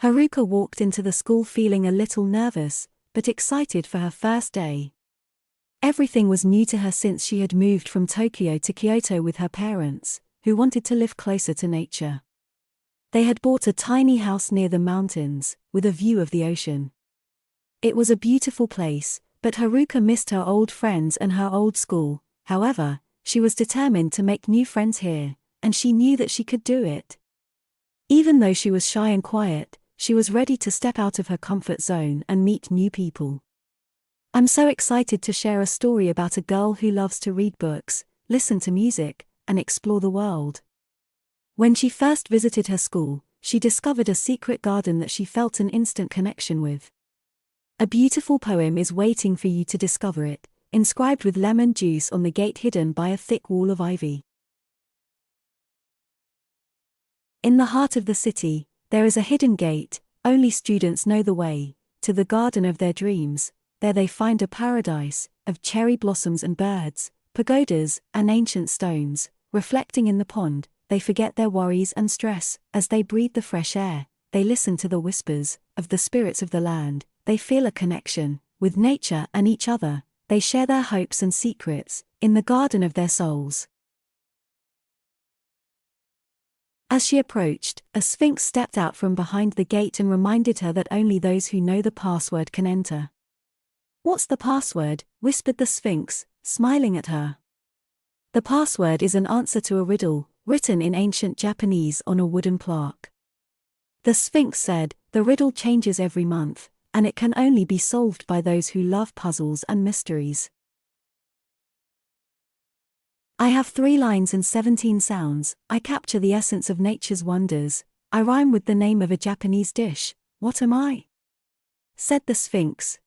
Haruka walked into the school feeling a little nervous, but excited for her first day. Everything was new to her since she had moved from Tokyo to Kyoto with her parents, who wanted to live closer to nature. They had bought a tiny house near the mountains, with a view of the ocean. It was a beautiful place, but Haruka missed her old friends and her old school. However, she was determined to make new friends here, and she knew that she could do it. Even though she was shy and quiet, she was ready to step out of her comfort zone and meet new people. I'm so excited to share a story about a girl who loves to read books, listen to music, and explore the world. When she first visited her school, she discovered a secret garden that she felt an instant connection with. A beautiful poem is waiting for you to discover it, inscribed with lemon juice on the gate hidden by a thick wall of ivy. In the heart of the city, there is a hidden gate. Only students know the way to the garden of their dreams. There they find a paradise of cherry blossoms and birds, pagodas and ancient stones. Reflecting in the pond, they forget their worries and stress. As they breathe the fresh air, they listen to the whispers of the spirits of the land. They feel a connection with nature and each other. They share their hopes and secrets in the garden of their souls. As she approached, a sphinx stepped out from behind the gate and reminded her that only those who know the password can enter. "What's the password?" whispered the sphinx, smiling at her. "The password is an answer to a riddle, written in ancient Japanese on a wooden plaque." The sphinx said, "The riddle changes every month, and it can only be solved by those who love puzzles and mysteries. I have 3 lines and 17 sounds. I capture the essence of nature's wonders. I rhyme with the name of a Japanese dish. What am I?" said the sphinx.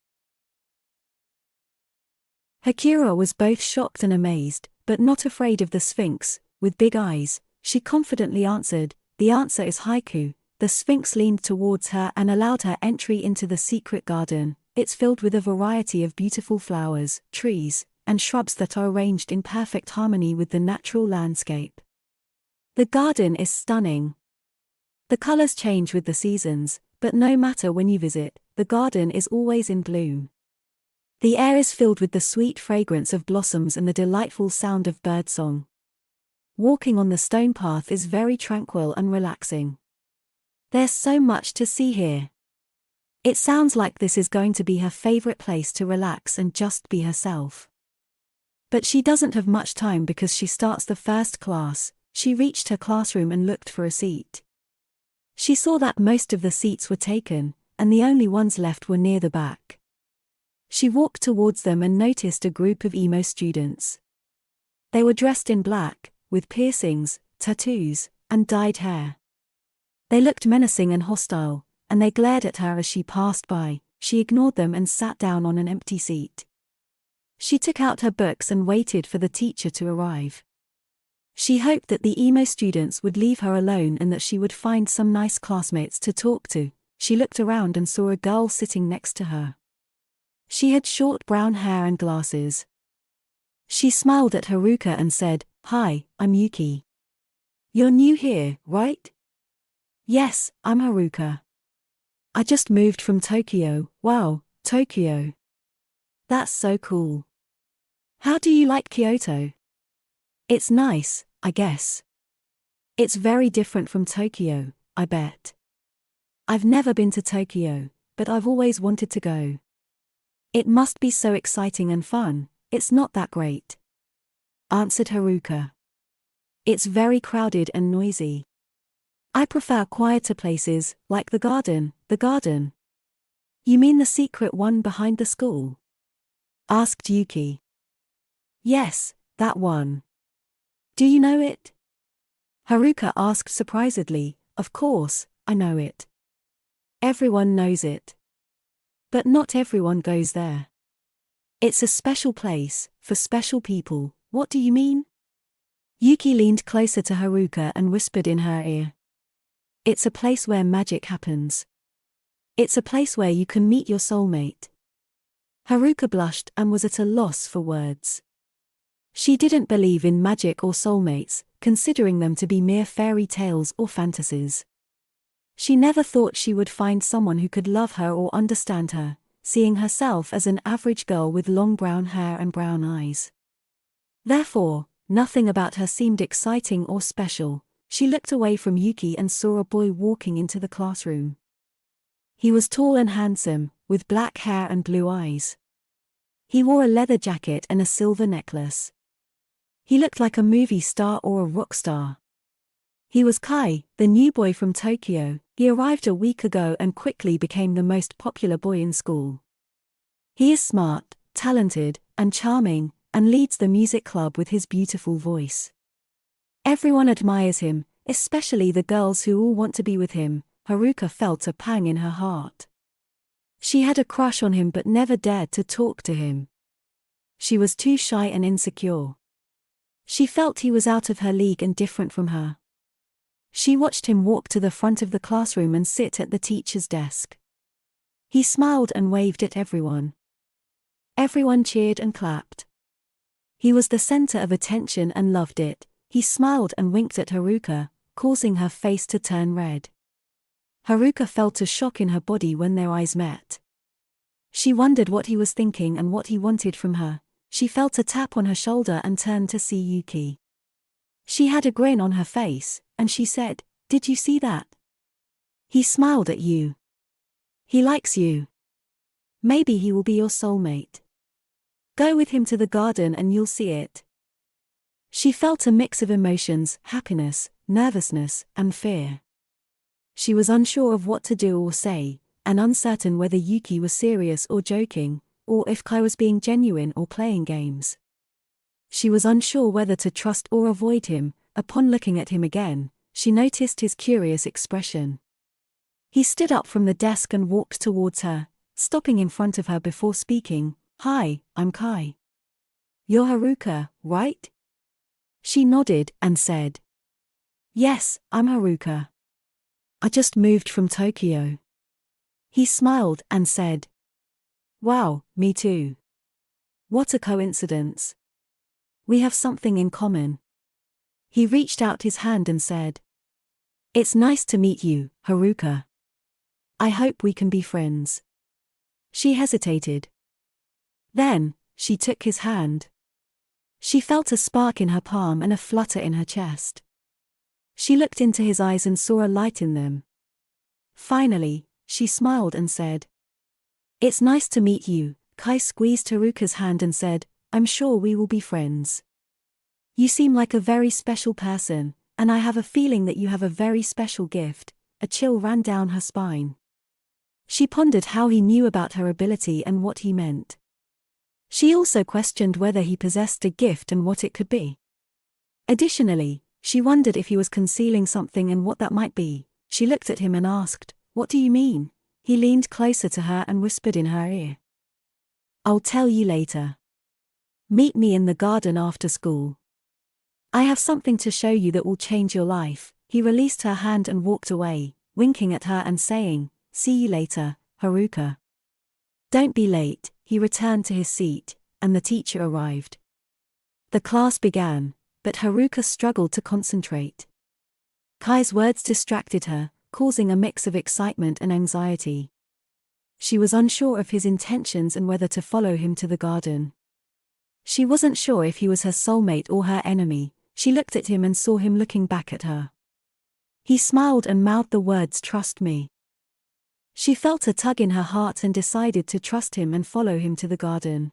Hakira was both shocked and amazed, but not afraid of the sphinx. With big eyes, she confidently answered, "The answer is haiku." The sphinx leaned towards her and allowed her entry into the secret garden. It's filled with a variety of beautiful flowers, trees, and shrubs that are arranged in perfect harmony with the natural landscape. The garden is stunning. The colors change with the seasons, but no matter when you visit, the garden is always in bloom. The air is filled with the sweet fragrance of blossoms and the delightful sound of birdsong. Walking on the stone path is very tranquil and relaxing. There's so much to see here. It sounds like this is going to be her favorite place to relax and just be herself. But she doesn't have much time because she starts the first class. She reached her classroom and looked for a seat. She saw that most of the seats were taken, and the only ones left were near the back. She walked towards them and noticed a group of emo students. They were dressed in black, with piercings, tattoos, and dyed hair. They looked menacing and hostile, and they glared at her as she passed by. She ignored them and sat down on an empty seat. She took out her books and waited for the teacher to arrive. She hoped that the emo students would leave her alone and that she would find some nice classmates to talk to. She looked around and saw a girl sitting next to her. She had short brown hair and glasses. She smiled at Haruka and said, "Hi, I'm Yuki. You're new here, right?" "Yes, I'm Haruka. I just moved from Tokyo." "Wow, Tokyo. That's so cool. How do you like Kyoto?" "It's nice, I guess. It's very different from Tokyo, I bet. I've never been to Tokyo, but I've always wanted to go. It must be so exciting and fun." "It's not that great," answered Haruka. "It's very crowded and noisy. I prefer quieter places, like the garden." "The garden? You mean the secret one behind the school?" asked Yuki. "Yes, that one. Do you know it?" Haruka asked surprisedly. "Of course, I know it. Everyone knows it. But not everyone goes there. It's a special place, for special people." "What do you mean?" Yuki leaned closer to Haruka and whispered in her ear. "It's a place where magic happens. It's a place where you can meet your soulmate." Haruka blushed and was at a loss for words. She didn't believe in magic or soulmates, considering them to be mere fairy tales or fantasies. She never thought she would find someone who could love her or understand her, seeing herself as an average girl with long brown hair and brown eyes. Therefore, nothing about her seemed exciting or special. She looked away from Yuki and saw a boy walking into the classroom. He was tall and handsome, with black hair and blue eyes. He wore a leather jacket and a silver necklace. He looked like a movie star or a rock star. He was Kai, the new boy from Tokyo. He arrived a week ago and quickly became the most popular boy in school. He is smart, talented, and charming, and leads the music club with his beautiful voice. Everyone admires him, especially the girls who all want to be with him. Haruka felt a pang in her heart. She had a crush on him but never dared to talk to him. She was too shy and insecure. She felt he was out of her league and different from her. She watched him walk to the front of the classroom and sit at the teacher's desk. He smiled and waved at everyone. Everyone cheered and clapped. He was the center of attention and loved it. He smiled and winked at Haruka, causing her face to turn red. Haruka felt a shock in her body when their eyes met. She wondered what he was thinking and what he wanted from her. She felt a tap on her shoulder and turned to see Yuki. She had a grin on her face, and she said, "Did you see that? He smiled at you. He likes you. Maybe he will be your soulmate. Go with him to the garden and you'll see it." She felt a mix of emotions, happiness, nervousness, and fear. She was unsure of what to do or say, and uncertain whether Yuki was serious or joking, or if Kai was being genuine or playing games. She was unsure whether to trust or avoid him. Upon looking at him again, she noticed his curious expression. He stood up from the desk and walked towards her, stopping in front of her before speaking. "Hi, I'm Kai. You're Haruka, right?" She nodded and said, "Yes, I'm Haruka. I just moved from Tokyo." He smiled and said, "Wow, me too. What a coincidence. We have something in common." He reached out his hand and said, "It's nice to meet you, Haruka. I hope we can be friends." She hesitated. Then, she took his hand. She felt a spark in her palm and a flutter in her chest. She looked into his eyes and saw a light in them. Finally, she smiled and said, "It's nice to meet you." Kai squeezed Haruka's hand and said, "I'm sure we will be friends. You seem like a very special person, and I have a feeling that you have a very special gift." A chill ran down her spine. She pondered how he knew about her ability and what he meant. She also questioned whether he possessed a gift and what it could be. Additionally, she wondered if he was concealing something and what that might be. She looked at him and asked, "What do you mean?" He leaned closer to her and whispered in her ear, "I'll tell you later. Meet me in the garden after school. I have something to show you that will change your life." He released her hand and walked away, winking at her and saying, "See you later, Haruka. Don't be late." He returned to his seat, and the teacher arrived. The class began, but Haruka struggled to concentrate. Kai's words distracted her, causing a mix of excitement and anxiety. She was unsure of his intentions and whether to follow him to the garden. She wasn't sure if he was her soulmate or her enemy. She looked at him and saw him looking back at her. He smiled and mouthed the words, "Trust me." She felt a tug in her heart and decided to trust him and follow him to the garden.